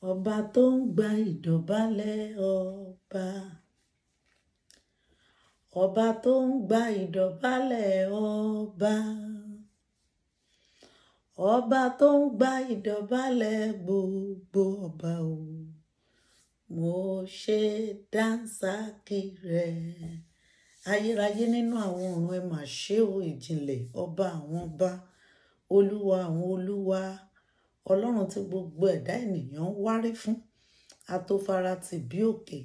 Ọba tó ń gba ìdọ̀bálẹ̀ ọba. Ọba tó ń gba ìdọ̀bálẹ̀ ọba. Ọba tó ń gba ìdọ̀bálẹ̀ gbogbo ọba o. Mo ṣe dánsákì rẹ̀. Ayérayé nínú àwọn ọ̀run ẹ mà ṣe o ìjìnlẹ̀ ọba àwọn ọba. Olúwa àwọn olúwa. Ọlọ́run tí gbogbo ẹ̀dá ènìyàn ń wárí fún. Atófaratì bí òkè.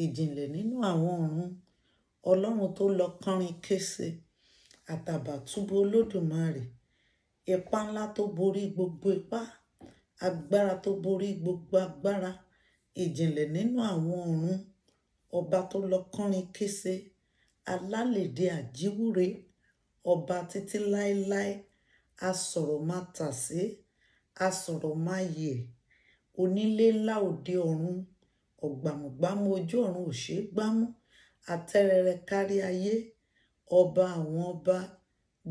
Ìjìnlẹ̀ nínú àwọn ọ̀run. Ọlọ́run tó lọ kánrin kése. Àtàbàtúbú olódùmarè. Ipá ńlá tó borí gbogbo ipá. Agbára tó borí gbogbo agbára. Ìjìnlẹ̀ nínú àwọn ọ̀run. Ọba tó lọ kánrin kése. Alálèdè àjíwúre. Ọba títí láéláé. Asọ̀rọ̀ má tàsé. Asọ̀rọ̀ má yẹ̀. Onílé ńlá òde ọ̀run. Ọ̀gbàmùgbàmù ojú ọ̀run ò ṣeé gbámú. Atẹ́rẹrẹ kárí ayé. Ọba àwọn ọba.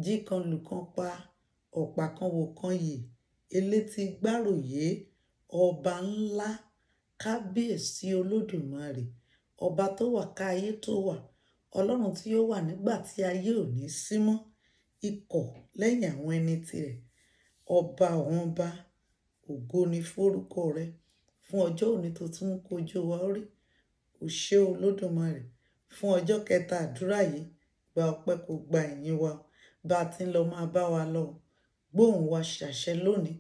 Jíkan lùkan pa. Ọ̀pá kan wò kan yè. Elétí gbáròyé. Ọba ńlá. Kábíyèsí olódùmarè. Ọba tó wà ká ayé tó wà. Ọlọ́run tí ó wà nígbà tí ayé ò ní sí mọ́. Ikọ̀ lẹ́yìn àwọn ẹni tirẹ̀. Ọba àwọn ọba. Ògo ni fórúkọ rẹ. Fún ọjọ́ òní tó tún mú kojú wa rí. O ṣé olódùmarè. Fún ọjọ́ kẹta àdúrà yìí. Gba ọpẹ́ kó gba ìyìn wa. Bá a ti ń lọ máa bá wa lọ. Gbóhùn wa ṣàṣẹ lónìí.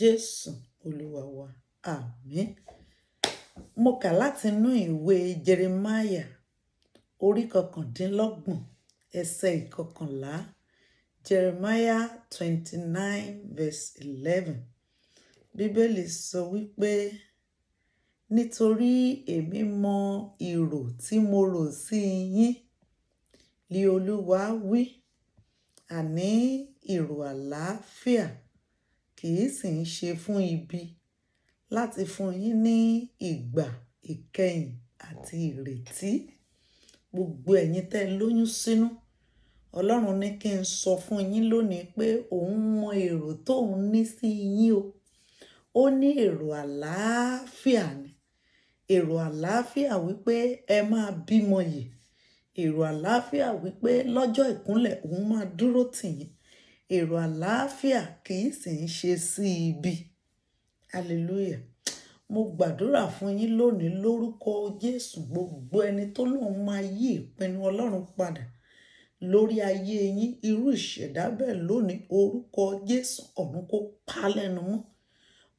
Jésù olúwa wa. Àmín. Mo kà láti inú ìwé Jeremiah orí 29 ẹsẹ̀ 11. Jeremiah 29 verse 11. Bíbélì sọ wípé nítorí èmi mọ ìrò tí mo rò sí yín, li Olúwa wí, àní ìrò àlàáfíà kì í sì ń ṣe fún ibi, láti fún yín ní ìgbà ìkẹyìn àti ìrètí. Gbogbo ẹ̀yin tẹ́ lóyún sínú, Ọlọ́run ní kí n sọ fún yín lónìí pé òun mọ èrò tóun ní sí yín o. Ó ní èrò àlàáfíà ni. Èrò àlàáfíà wípé ẹ máa bímọ yè. Èrò àlàáfíà wípé lọ́jọ́ ìkúnlẹ̀ òun máa dúró tì yín. Èrò àlàáfíà kì í sì ń ṣe sí ibi. Hallelujah. Mo gbàdúrà fún yín lónìí lórúkọ Jésù. Gbogbo ẹni tó lóun máa yí ìpinnu Ọlọ́run padà lórí ayé yín, irú ìṣẹ̀dá bẹ́ẹ̀ lónìí, orúkọ Jésù ọ̀run kó pa lẹ́nu mọ́.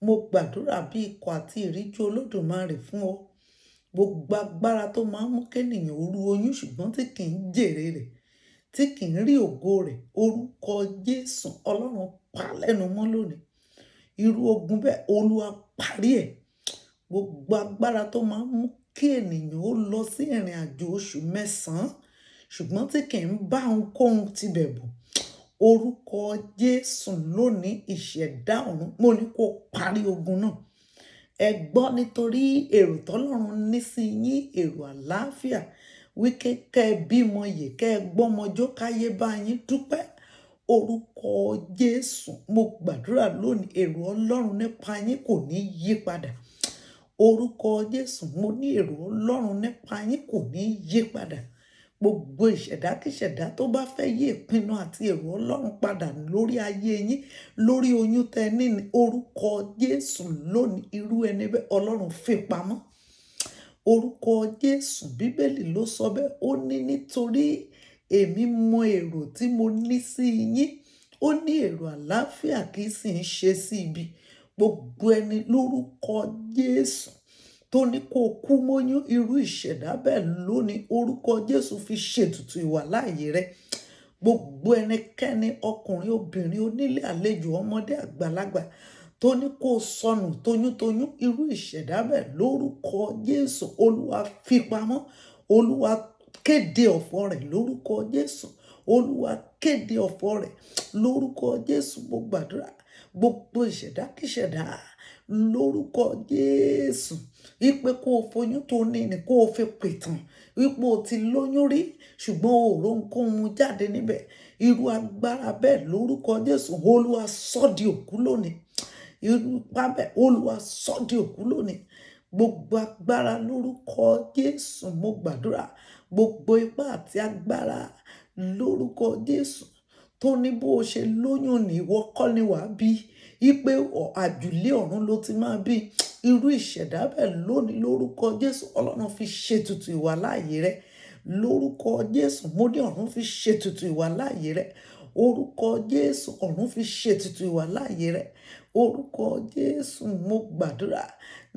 Mo gbàdúrà bí ikọ̀ àti ìríjú olódùmarè fún ọ. Gbogbo agbára tó máa ń mú kéèyàn ru oyún ṣùgbọ́n tí kì í jèrè rẹ̀, tí kì í rí ògo rẹ̀, orúkọ Jésù Ọlọ́run pa lẹ́nu mọ́ lónìí. Irú ogun bẹ́ẹ̀ Olúwa parí ẹ̀. Gbogbo agbára tó máa ń mú kí ènìyàn ó lọ sí ìrìn àjò oṣù 9 ṣùgbọ́n tí kì í bá ohunkóhun tibẹ̀ bọ̀, orúkọ Jésù lónìí ìṣẹ̀dá ọ̀run mo ní kó parí ogun náà. Ẹ gbọ́ nítorí èrò tọ́lọ́run ní sí yín, èrò àlàáfíà, wípé kẹ́ ẹ bímọ yè, kẹ́ ẹ gbọ́mọjó káyé bá yín dúpẹ́. Orúkọ Jésù mo gbàdúrà lónìí, èrò Ọlọ́run nípa yín kò ní yí padà. Orúkọ Jésù mo ní èrò Ọlọ́run nípa yín kò ní yí padà. Gbogbo ìṣẹ̀dákíṣẹ̀dá tó bá fẹ́ yí ìpinnu àti èrò Ọlọ́run padà lórí ayé yín, lórí oyún tẹ́ ní ní orúkọ Jésù lónìí, irú ẹni bẹ́ẹ̀ Ọlọ́run fi pamọ́. Orúkọ Jésù Bíbélì ló sọ bẹ́ẹ̀. Ó ní nítorí èmi mọ èrò tí mo ní sí yín. Ó ní èrò àlàáfíà kì í sì ń ṣe sí ibi. Gbogbo ẹni lórúkọ Jésù tó ní kó kú mọ́yún, irú ìṣẹ̀dá bẹ́ẹ̀ lónìí, orúkọ Jésù fi ṣètùtù ìwàláàyè rẹ. Gbogbo ẹnikẹ́ni ọkùnrin obìnrin onílé àlejò ọmọdé àgbàlagbà tó ní kó sọnù toyúntoyún, irú ìṣẹ̀dá bẹ́ẹ̀ lórúkọ Jésù Olúwa fi pamọ́. Olúwa kéde ọ̀fọ̀ rẹ̀ lórúkọ Jésù. Olúwa kéde ọ̀fọ̀ rẹ̀ lórúkọ Jésù. Mo gbàdúrà gbogbo ìṣẹ̀dákíṣẹ̀dá lórúkọ Jésù wípé kó o foyún tó ní ni kó o fi pìtàn wípé o ti lóyún rí ṣùgbọ́n o ò róhunkóhun jáde níbẹ̀. Irú agbára bẹ́ẹ̀ lórúkọ Jésù Olúwa sọ́ di òkú lónìí. irú ipá bẹ́ẹ̀ Olúwa sọ di òkú lónìí. Gbogbo agbára lórúkọ Jésù mo gbàdúrà, gbogbo ipá àti agbára lórúkọ Jésù tó ní bó o ṣe lóyún ní ìwọ kọ́ ni wàá bí, wípé àjùlé ọ̀run ló ti máa bí, irú ìṣẹ̀dá bẹ́ẹ̀ lónìí lórúkọ Jésù Ọlọ́run fi ṣètùtù ìwàláàyè rẹ. Lórúkọ Jésù mo ní ọ̀run fi ṣètùtù ìwàláàyè rẹ. Orúkọ Jésù ọ̀run fi ṣètùtù ìwàláàyè rẹ. Orúkọ Jésù mo gbàdúrà,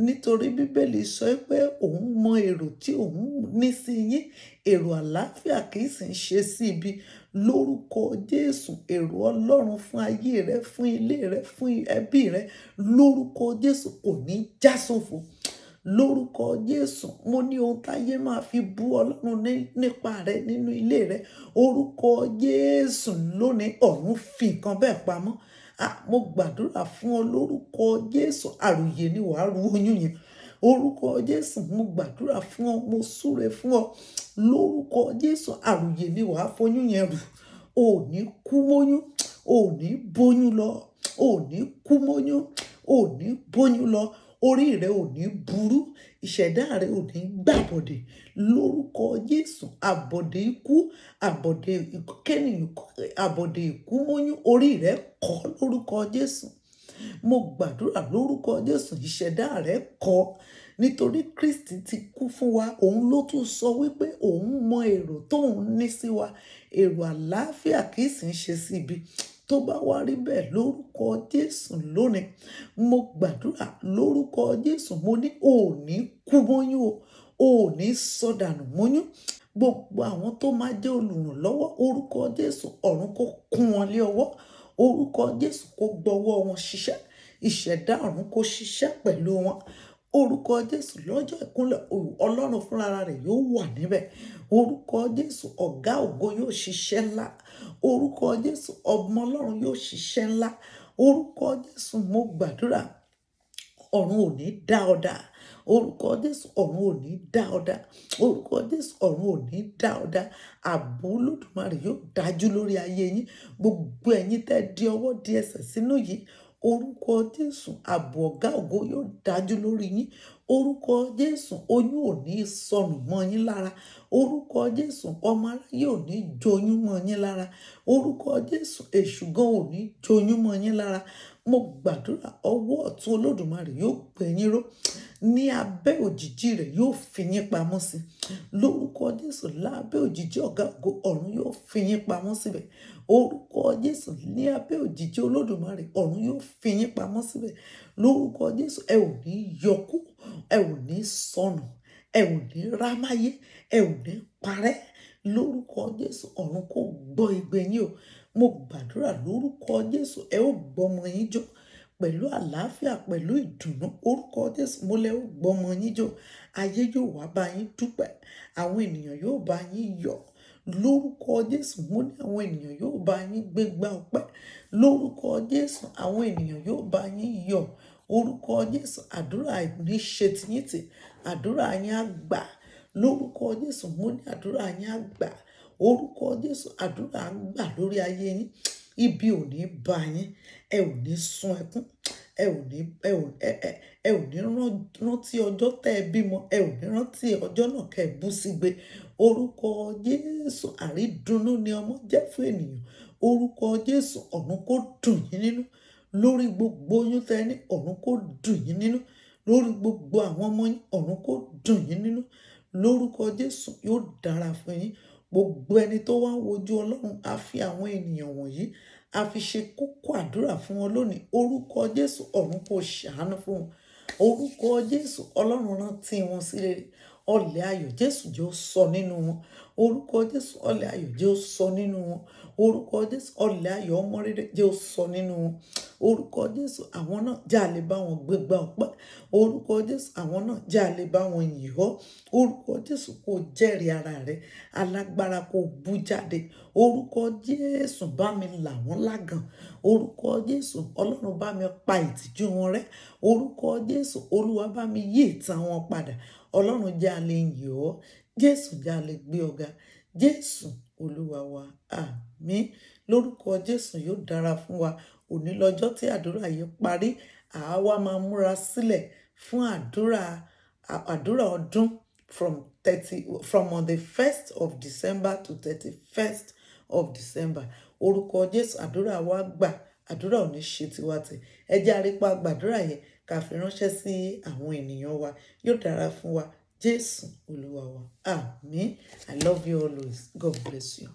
nítorí Bíbélì sọ pé òun mọ èrò tí òun ní sí yín, èrò àlàáfíà kì í sì ń ṣe sí ibi. Lórúkọ Jésù èrò Ọlọ́run fún ayé rẹ, fún ilé rẹ, fún ẹbí rẹ, lórúkọ Jésù kò ní já sófo. Lórúkọ Jésù mo ní ohun táyé máa fi bú Ọlọ́run nípa rẹ nínú ilé rẹ, orúkọ Jésù lónìí ọ̀run fi nǹkan bẹ́ẹ̀ pamọ́. Mo gbàdúrà fún ọ lórúkọ Jésù, àròyé ni wàá ru oyún yẹn. Orúkọ Jésù mo gbàdúrà fún ọ, mo súre fún ọ lórúkọ Jésù, àròyé ni wàá foyún yẹn rù. O ò ní kú mọ́yún, o ò ní bóyún lọ, o ò ní kú mọ́yún, o ò ní bóyún lọ, orí rẹ ò ní burú, ìṣẹ̀dá rẹ ò ní gbàbọ̀dè lórúkọ Jésù. Àbọ̀dè ikú, àbọ̀dè kẹ́nìyàn, àbọ̀dè ikú mọ́yún, orí rẹ kọ́ lórúkọ Jésù. Mo gbàdúrà lórúkọ Jésù, ìṣẹ̀dá rẹ kọ́, nítorí Kristi ti kú fún wa. Òun ló tún sọ wípé òun mọ èrò tóun ní sí wa, èrò àlàáfíà kì í sì ń ṣe sí ibi. Tó bá wá rí bẹ́ẹ̀ lórúkọ Jésù lónìí, mo gbàdúrà lórúkọ Jésù, mo ní o ò ní kú mọ́yún o ò ní sọdànù mọ́yún. Gbogbo àwọn tó máa jẹ́ olùrànlọ́wọ́, orúkọ Jésù ọ̀run kó kún wọn lé ọwọ́, orúkọ Jésù kó gbọ́wọ́ wọn ṣiṣẹ́, ìṣẹ̀dá ọ̀run kó ṣiṣẹ́ pẹ̀lú wọn. Orúkọ Jésù lọ́jọ́ ìkúnlẹ̀ Ọlọ́run fúnra rẹ̀ yóò wà níbẹ̀. Orúkọ Jésù ọ̀gá ògo yóò ṣiṣẹ́ ńlá. Orúkọ Jésù ọmọ Ọlọ́run yóò ṣiṣẹ́ ńlá. Orúkọ Jésù mo gbàdúrà, ọ̀run ò ní dá ọ dá. Orúkọ Jésù ọ̀run ò ní dá ọ dá. Orúkọ Jésù ọ̀run ò ní dá ọ dá. Ààbò Olódùmarè yóò dájú lórí ayé yín. Gbogbo ẹ̀yin tẹ́ di ọwọ́ di ẹsẹ̀ sínú yìí, orúkọ Jésù ààbò ọ̀gá ògo yóò dájú lórí yín. Orúkọ Jésù oyún ò ní sọnù mọ́ yín lára. Orúkọ Jésù ọmọ aráyé ò ní joyún mọ́ yín lára. Orúkọ Jésù èṣù gan ò ní joyún mọ́ yín lára. Mo gbàdúrà ọwọ́ ọ̀tún Olódùmarè yóò gbé yín ró, ní abẹ́ òjìji rẹ̀ yóò fi yín pamọ́ sí. Lórúkọ Jésù lábẹ́ òjìji ọ̀gá ògo ọ̀run yóò fi yín pamọ́ síbẹ̀. Orúkọ Jésù ní abẹ́ òjìji Olódùmarè ọ̀run yóò fi yín pamọ́ síbẹ̀. Lórúkọ Jésù ẹ ò ní yọkú, ẹ ò ní sọnù, ẹ ò ní rámáyé, ẹ ò ní parẹ́. Lórúkọ Jésù ọ̀run kó gbọ́ igbe yín o. Mo gbàdúrà lórúkọ Jésù ẹ ó gbọ́mọ yín jó pẹ̀lú àlàáfíà, pẹ̀lú ìdùnnú. Orúkọ Jésù mo lẹ ó gbọ́mọ yín jó. Ayé yóò wá bá yín dúpẹ́, àwọn ènìyàn yóò bá yín yọ̀. Lórúkọ Jésù mo ní àwọn ènìyàn yóò bá yín gbégbá ọpẹ́. Lórúkọ Jésù àwọn ènìyàn yóò bá yín yọ̀. Orúkọ Jésù àdúrà ní ṣe tiyín tì, àdúrà yín á gbà. Lórúkọ Jésù mo ní àdúrà yín á gbà. Orúkọ Jésù àdúrà á gbà lórí ayé yín. Ibi ò ní bá yín, ẹ ò ní sun ẹkún, ẹ ò ní rántí ọjọ́ tẹ́ ẹ bímọ, ẹ ò ní rántí ọjọ́ náà kẹ́ ẹ bú sígbe. Orúkọ Jésù àrídùnnú ni ọmọ jẹ́ fún ènìyàn. Orúkọ Jésù ọ̀run kó dùn yín nínú. Lórí gbogbo oyún tẹ́ ní ọ̀run kó dùn yín nínú. Lórí gbogbo àwọn ọmọ yín ọ̀run kó dùn yín nínú. Lórúkọ Jésù yóò dára fún yín. Gbogbo ẹni tó wá ń wojú Ọlọ́run á fi àwọn ènìyàn wọ̀nyí a fi ṣe kókó àdúrà fún wọn lónìí. Orúkọ Jésù ọ̀run kó ṣàánú fún wọn. Orúkọ Jésù Ọlọ́run rántí wọn sí rere. Ọlẹ̀ ayọ̀ Jésù jẹ́ ó sọ nínú wọn. Orúkọ Jésù ọlẹ̀ ayọ̀ jẹ́ ó sọ nínú wọn. Orúkọ Jésù ọlẹ̀ ayọ̀ ọmọ rere jẹ́ ó sọ nínú wọn. Orúkọ Jésù àwọn náà jẹ́ a lè bá wọn gbégbá ọpẹ́. Orúkọ Jésù àwọn náà jẹ́ a lè bá wọn yìn ọ́. Orúkọ Jésù kó jẹ́rìí ara rẹ̀, alágbára kó bú jáde. Orúkọ Jésù bá mi là wọ́n lágàn. Orúkọ Jésù Ọlọ́run bá mi pa ìtìjú wọn rẹ́. Orúkọ Jésù Olúwa bá mi yí ìtàn wọn padà. Ọlọ́run jẹ́ a lè yìn ọ́. Jésù jẹ́ a lè gbé ọ̀gá. Jésù Olúwa wa, àmín. Lórúkọ Jésù yóò dára fún wa. Òní lọ́jọ́ tí àdúrà yìí parí. àwa máa múra sílẹ̀ fún àdúrà ọdún from on the 1st of December to 31st of December. Orúkọ Jésù, àdúrà wa gbà, àdúrà ò ní ṣe tiwa tì. Ẹ jẹ́ àrípa gbàdúrà yẹn ká fi ránṣẹ́ sí àwọn ènìyàn wa. Yóò dára fún wa. Jésù Olúwa wa. Àmín. I love you always. God bless you.